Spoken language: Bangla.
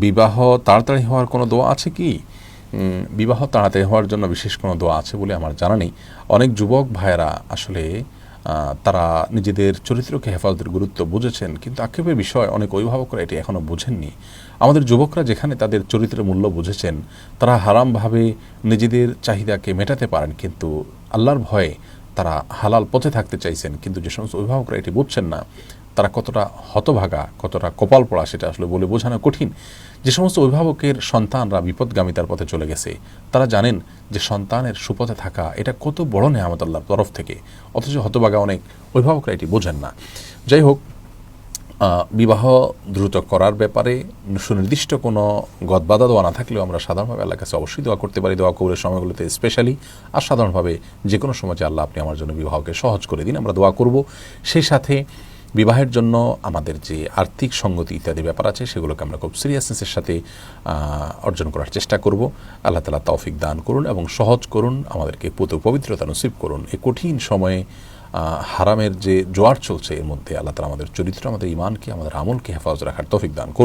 বিবাহ তাড়াতাড়ি হওয়ার কোনো দোয়া আছে কি? বিবাহ তাড়াতাড়ি হওয়ার জন্য বিশেষ কোনো দোয়া আছে বলে আমার জানা নেই। অনেক যুবক ভাইয়েরা আসলে তারা নিজেদের চরিত্রকে হেফাজতের গুরুত্ব বুঝেছেন, কিন্তু আক্ষেপের বিষয় অনেক অভিভাবকরা এটি এখনও বুঝেননি। আমাদের যুবকরা যেখানে তাদের চরিত্রের মূল্য বুঝেছেন, তারা হারামভাবে নিজেদের চাহিদাকে মেটাতে পারেন, কিন্তু আল্লাহর ভয়ে তারা হালাল পথে থাকতে চাইছেন। কিন্তু যে সমস্ত অভিভাবকরা এটি বুঝছেন না, তারা কতটা হতভাগা, কতটা কপাল পড়া সেটা আসলে বলে বোঝানো কঠিন। যে সমস্ত অভিভাবকের সন্তানরা বিপদগামিতার পথে চলে গেছে, তারা জানেন যে সন্তানের সুপথে থাকা এটা কত বড় নেয়ামত আল্লাহর তরফ থেকে, অথচ হতভাগা অনেক অভিভাবকরা এটি বোঝেন না। যাই হোক, বিবাহ দ্রুত করার ব্যাপারে সুনির্দিষ্ট কোনো গদবাধা দোয়া না থাকলেও আমরা সাধারণভাবে আল্লাহর কাছে অবশ্যই দোয়া করতে পারি, দোয়া কবুলের সময়গুলোতে স্পেশালি। আর সাধারণভাবে যে কোনো সময় যে আল্লাহ আপনি আমার জন্য বিবাহকে সহজ করে দিন, আমরা দোয়া করব। সেই সাথে বিবাহের জন্য আমাদের যে আর্থিক সঙ্গতি ইত্যাদি ব্যাপার আছে, সেগুলোকে আমরা খুব সিরিয়াসনেসের সাথে অর্জন করার চেষ্টা করব। আল্লাহ তাআলা তৌফিক দান করুন এবং সহজ করুন, আমাদেরকে পবিত্রতা নসিব করুন। এই কঠিন সময়ে হারামের যে জোয়ার চলছে, এর মধ্যে আল্লাহ তাআলা আমাদের চরিত্র, আমাদের ঈমানকে, আমাদের আমলকে হেফাজত রাখার তৌফিক দান করুন।